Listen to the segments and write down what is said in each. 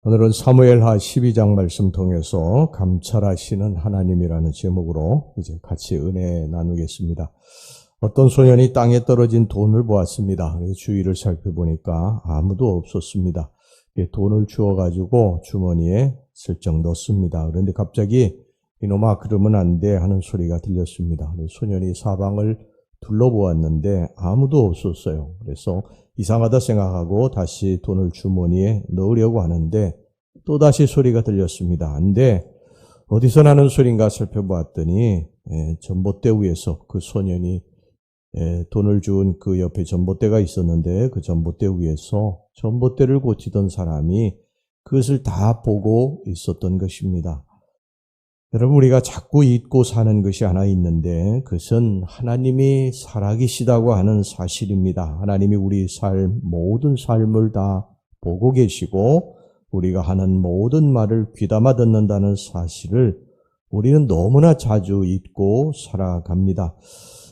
오늘은 사무엘하 12장 말씀 통해서 감찰하시는 하나님이라는 제목으로 이제 같이 은혜 나누겠습니다. 어떤 소년이 땅에 떨어진 돈을 보았습니다. 주위를 살펴보니까 아무도 없었습니다. 돈을 주워가지고 주머니에 슬쩍 넣습니다. 그런데 갑자기 이놈아 그러면 안 돼 하는 소리가 들렸습니다. 소년이 사방을 둘러보았는데 아무도 없었어요. 그래서 이상하다 생각하고 다시 돈을 주머니에 넣으려고 하는데 또다시 소리가 들렸습니다. 안 돼. 어디서 나는 소리인가 살펴보았더니 전봇대 위에서 그 소년이 돈을 준 그 옆에 전봇대가 있었는데 그 전봇대 위에서 전봇대를 고치던 사람이 그것을 다 보고 있었던 것입니다. 여러분, 우리가 자꾸 잊고 사는 것이 하나 있는데 그것은 하나님이 살아계시다고 하는 사실입니다. 하나님이 우리 모든 삶을 다 보고 계시고 우리가 하는 모든 말을 귀담아 듣는다는 사실을 우리는 너무나 자주 잊고 살아갑니다.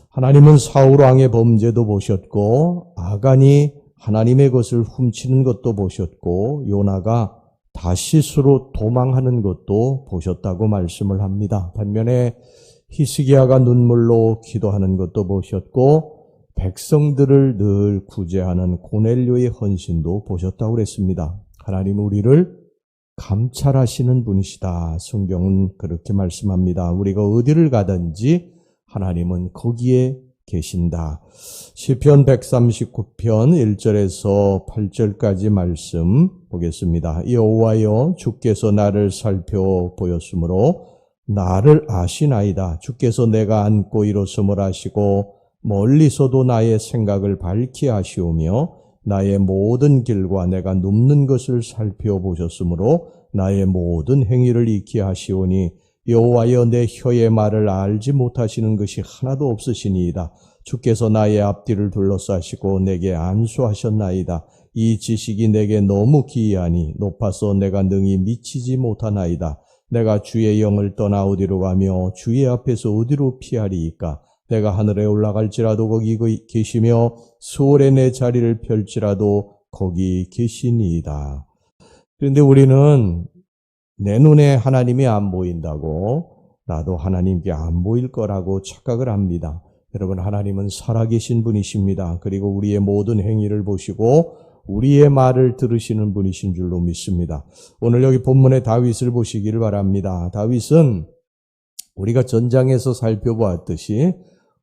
하나님은 사울 왕의 범죄도 보셨고 아간이 하나님의 것을 훔치는 것도 보셨고 요나가 다시스로 도망하는 것도 보셨다고 말씀을 합니다. 반면에 히스기야가 눈물로 기도하는 것도 보셨고 백성들을 늘 구제하는 고넬료의 헌신도 보셨다고 그랬습니다. 하나님 우리를 감찰하시는 분이시다. 성경은 그렇게 말씀합니다. 우리가 어디를 가든지 하나님은 거기에 계신다. 시편 139편 1절에서 8절까지 말씀 보겠습니다. 여호와여 주께서 나를 살펴보였으므로 나를 아시나이다. 주께서 내가 앉고 일어섬을 아시고 멀리서도 나의 생각을 밝히 아시오며 나의 모든 길과 내가 눕는 것을 살펴보셨으므로 나의 모든 행위를 익히 하시오니 여호와여 내 혀의 말을 알지 못하시는 것이 하나도 없으시니이다. 주께서 나의 앞뒤를 둘러싸시고 내게 안수하셨나이다. 이 지식이 내게 너무 기이하니 높아서 내가 능히 미치지 못하나이다. 내가 주의 영을 떠나 어디로 가며 주의 앞에서 어디로 피하리이까. 내가 하늘에 올라갈지라도 거기 계시며 수월에 내 자리를 펼지라도 거기 계시니이다. 그런데 우리는 내 눈에 하나님이 안 보인다고 나도 하나님께 안 보일 거라고 착각을 합니다. 여러분, 하나님은 살아계신 분이십니다. 그리고 우리의 모든 행위를 보시고 우리의 말을 들으시는 분이신 줄로 믿습니다. 오늘 여기 본문의 다윗을 보시기를 바랍니다. 다윗은 우리가 전장에서 살펴보았듯이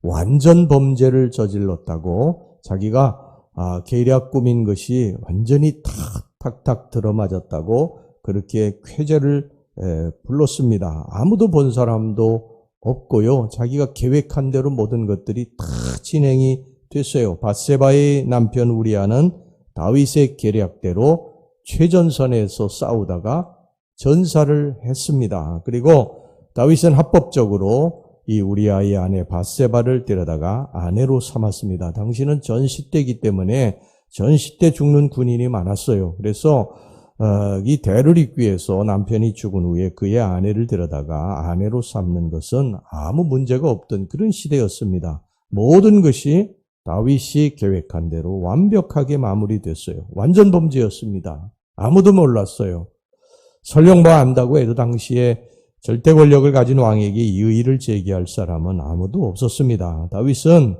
완전 범죄를 저질렀다고 자기가 계략 꾸민 것이 완전히 탁탁탁 들어맞았다고 그렇게 쾌재를 불렀습니다. 아무도 본 사람도 없고요. 자기가 계획한 대로 모든 것들이 다 진행이 됐어요. 밧세바의 남편 우리아는 다윗의 계략대로 최전선에서 싸우다가 전사를 했습니다. 그리고 다윗은 합법적으로 이 우리아의 아내 밧세바를 데려다가 아내로 삼았습니다. 당시는 전시 때이기 때문에 전시 때 죽는 군인이 많았어요. 그래서 이 대를 잇기 위해서 남편이 죽은 후에 그의 아내를 데려다가 아내로 삼는 것은 아무 문제가 없던 그런 시대였습니다. 모든 것이 다윗이 계획한 대로 완벽하게 마무리됐어요. 완전 범죄였습니다. 아무도 몰랐어요. 설령 안다고 해도 당시에 절대 권력을 가진 왕에게 이의를 제기할 사람은 아무도 없었습니다. 다윗은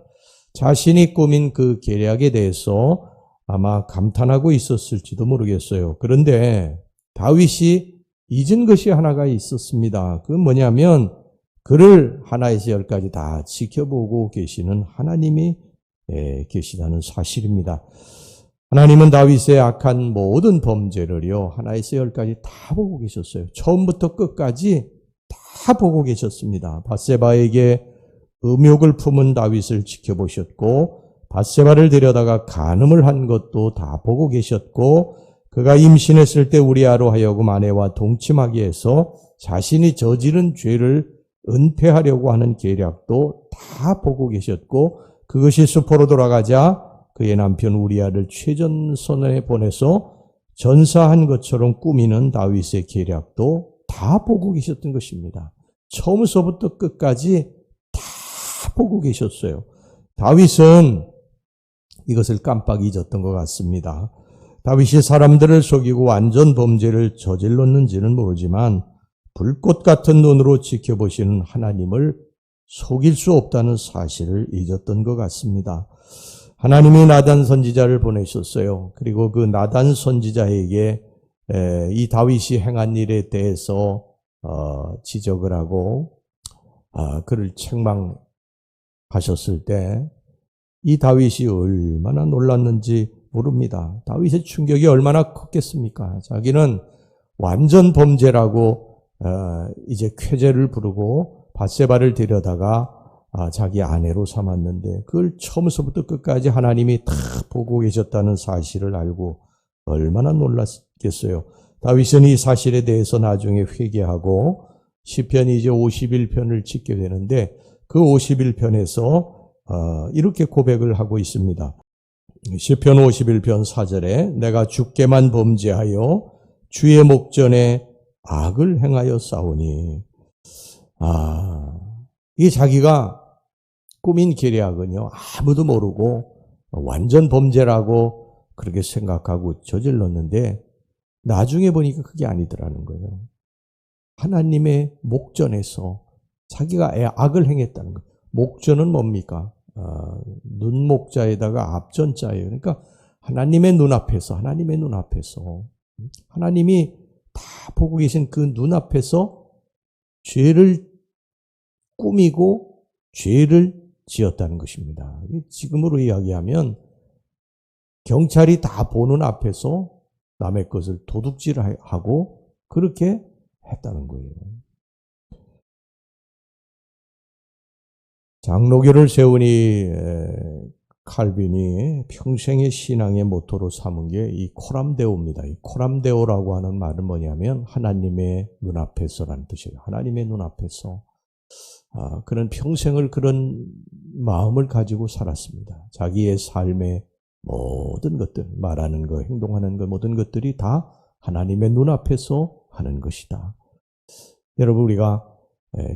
자신이 꾸민 그 계략에 대해서 아마 감탄하고 있었을지도 모르겠어요. 그런데 다윗이 잊은 것이 하나가 있었습니다. 그건 뭐냐면 그를 하나에서 열까지 다 지켜보고 계시는 하나님이 계시다는 사실입니다. 하나님은 다윗의 악한 모든 범죄를요 하나에서 열까지 다 보고 계셨어요. 처음부터 끝까지 다 보고 계셨습니다. 밧세바에게 음욕을 품은 다윗을 지켜보셨고 밧세바를 데려다가 간음을 한 것도 다 보고 계셨고 그가 임신했을 때 우리아로 하여금 아내와 동침하게 해서 자신이 저지른 죄를 은폐하려고 하는 계략도 다 보고 계셨고 그것이 수포로 돌아가자 그의 남편 우리아를 최전선에 보내서 전사한 것처럼 꾸미는 다윗의 계략도 다 보고 계셨던 것입니다. 처음서부터 끝까지 다 보고 계셨어요. 다윗은 이것을 깜빡 잊었던 것 같습니다. 다윗이 사람들을 속이고 완전 범죄를 저질렀는지는 모르지만 불꽃 같은 눈으로 지켜보시는 하나님을 속일 수 없다는 사실을 잊었던 것 같습니다. 하나님이 나단 선지자를 보내셨어요. 그리고 그 나단 선지자에게 이 다윗이 행한 일에 대해서 지적을 하고 그를 책망하셨을 때 이 다윗이 얼마나 놀랐는지 모릅니다. 다윗의 충격이 얼마나 컸겠습니까? 자기는 완전 범죄라고 이제 쾌재를 부르고 밧세바를 데려다가 자기 아내로 삼았는데 그걸 처음부터 끝까지 하나님이 다 보고 계셨다는 사실을 알고 얼마나 놀랐겠어요. 다윗은 이 사실에 대해서 나중에 회개하고 시편 이제 51편을 짓게 되는데 그 51편에서 이렇게 고백을 하고 있습니다. 시편 51편 4절에 내가 주께만 범죄하여 주의 목전에 악을 행하여 싸우니 이 자기가 꾸민 계략은요 아무도 모르고 완전 범죄라고 그렇게 생각하고 저질렀는데 나중에 보니까 그게 아니더라는 거예요. 하나님의 목전에서 자기가 악을 행했다는 거예요. 목전은 뭡니까? 눈목자에다가 앞전자예요. 그러니까 하나님의 눈앞에서 하나님이 다 보고 계신 그 눈앞에서 죄를 꾸미고 죄를 지었다는 것입니다. 지금으로 이야기하면 경찰이 다 보는 앞에서 남의 것을 도둑질하고 그렇게 했다는 거예요. 장로교를 세우니 칼빈이 평생의 신앙의 모토로 삼은 게 이 코람데오입니다. 이 코람데오라고 하는 말은 뭐냐면 하나님의 눈앞에서라는 뜻이에요. 하나님의 눈앞에서 그는 평생을 그런 마음을 가지고 살았습니다. 자기의 삶의 모든 것들, 말하는 것, 행동하는 것, 모든 것들이 다 하나님의 눈앞에서 하는 것이다. 여러분 우리가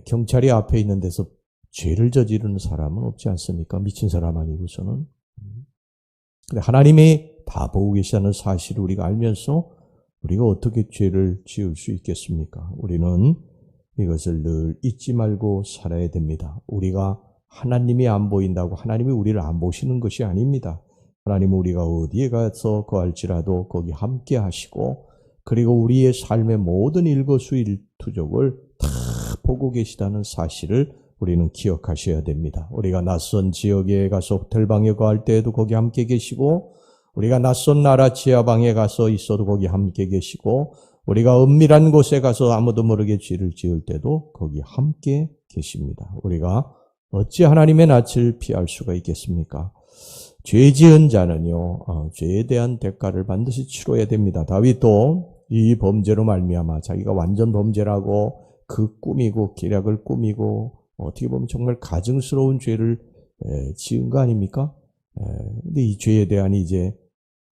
경찰이 앞에 있는 데서 죄를 저지르는 사람은 없지 않습니까? 미친 사람 아니고서는. 근데 하나님이 다 보고 계시다는 사실을 우리가 알면서 우리가 어떻게 죄를 지을 수 있겠습니까? 우리는 이것을 늘 잊지 말고 살아야 됩니다. 우리가 하나님이 안 보인다고 하나님이 우리를 안 보시는 것이 아닙니다. 하나님은 우리가 어디에 가서 거할지라도 거기 함께 하시고 그리고 우리의 삶의 모든 일거수일투족을 다 보고 계시다는 사실을 우리는 기억하셔야 됩니다. 우리가 낯선 지역에 가서 호텔방에 거할 때에도 거기 함께 계시고 우리가 낯선 나라 지하방에 가서 있어도 거기 함께 계시고 우리가 은밀한 곳에 가서 아무도 모르게 죄를 지을 때도 거기 함께 계십니다. 우리가 어찌 하나님의 낯을 피할 수가 있겠습니까? 죄 지은 자는요, 죄에 대한 대가를 반드시 치러야 됩니다. 다윗도 이 범죄로 말미암아 자기가 완전 범죄라고 그 꾸미고 계략을 꾸미고 어떻게 보면 정말 가증스러운 죄를 지은 거 아닙니까? 근데 이 죄에 대한 이제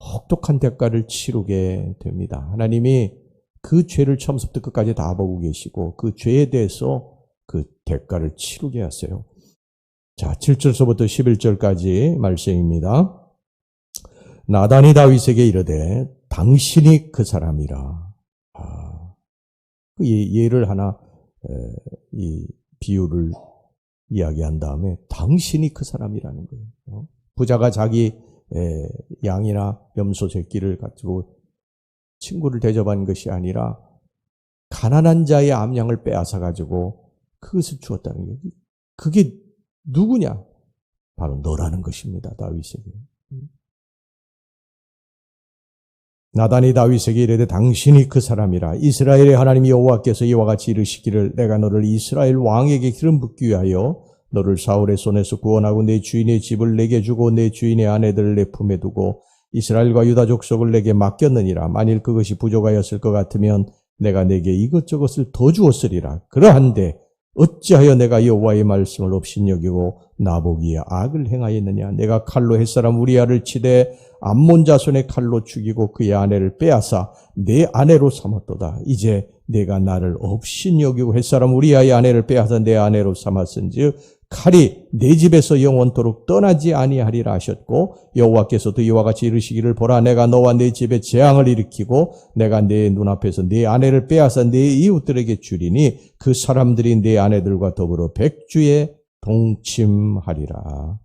혹독한 대가를 치르게 됩니다. 하나님이 그 죄를 처음부터 끝까지 다 보고 계시고 그 죄에 대해서 그 대가를 치르게 하세요. 자, 7절서부터 11절까지 말씀입니다. 나단이 다윗에게 이르되 당신이 그 사람이라. 그 예를 하나 이 비유를 이야기한 다음에 당신이 그 사람이라는 거예요. 부자가 자기 양이나 염소 새끼를 가지고 친구를 대접한 것이 아니라 가난한 자의 암양을 빼앗아 가지고 그것을 주었다는 거예요. 그게 누구냐? 바로 너라는 것입니다. 다윗에게. 나단이 다윗에게 이르되 당신이 그 사람이라. 이스라엘의 하나님 여호와께서 이와 같이 이르시기를 내가 너를 이스라엘 왕에게 기름 붓기 위하여 너를 사울의 손에서 구원하고 내 주인의 집을 내게 주고 내 주인의 아내들을 내 품에 두고 이스라엘과 유다 족속을 내게 맡겼느니라. 만일 그것이 부족하였을 것 같으면 내가 내게 이것저것을 더 주었으리라. 그러한데 어찌하여 내가 여호와의 말씀을 업신여기고 나보기에 악을 행하였느냐. 내가 칼로 햇사람 우리아를 치되 암몬 자손의 칼로 죽이고 그의 아내를 빼앗아 내 아내로 삼았도다. 이제 내가 나를 업신여기고 햇사람 우리아의 아내를 빼앗아 내 아내로 삼았은즉 칼이 내 집에서 영원토록 떠나지 아니하리라 하셨고 여호와께서도 이와 같이 이르시기를 보라 내가 너와 내 집에 재앙을 일으키고 내가 내 눈앞에서 네 아내를 빼앗아 네 이웃들에게 주리니 그 사람들이 네 아내들과 더불어 백주에 동침하리라.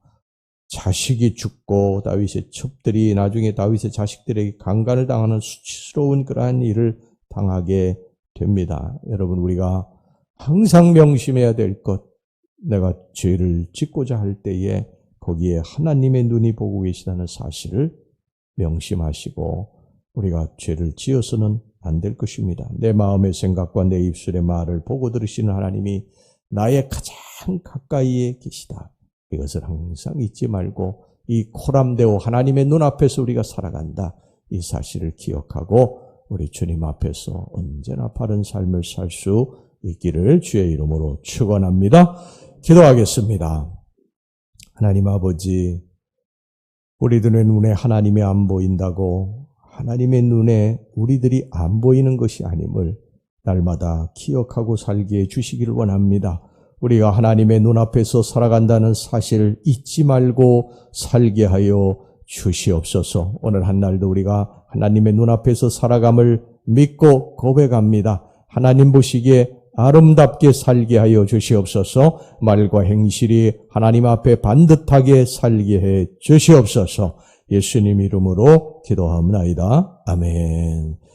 자식이 죽고 다윗의 첩들이 나중에 다윗의 자식들에게 강간을 당하는 수치스러운 그러한 일을 당하게 됩니다. 여러분 우리가 항상 명심해야 될 것, 내가 죄를 짓고자 할 때에 거기에 하나님의 눈이 보고 계시다는 사실을 명심하시고 우리가 죄를 지어서는 안 될 것입니다. 내 마음의 생각과 내 입술의 말을 보고 들으시는 하나님이 나의 가장 가까이에 계시다. 이것을 항상 잊지 말고 이 코람데오 하나님의 눈앞에서 우리가 살아간다. 이 사실을 기억하고 우리 주님 앞에서 언제나 바른 삶을 살 수 있기를 주의 이름으로 축원합니다. 기도하겠습니다. 하나님 아버지, 우리들의 눈에 하나님이 안 보인다고 하나님의 눈에 우리들이 안 보이는 것이 아님을 날마다 기억하고 살게 해주시기를 원합니다. 우리가 하나님의 눈앞에서 살아간다는 사실을 잊지 말고 살게 하여 주시옵소서. 오늘 한날도 우리가 하나님의 눈앞에서 살아감을 믿고 고백합니다. 하나님 보시기에 아름답게 살게 하여 주시옵소서. 말과 행실이 하나님 앞에 반듯하게 살게 해 주시옵소서. 예수님 이름으로 기도하옵나이다. 아멘.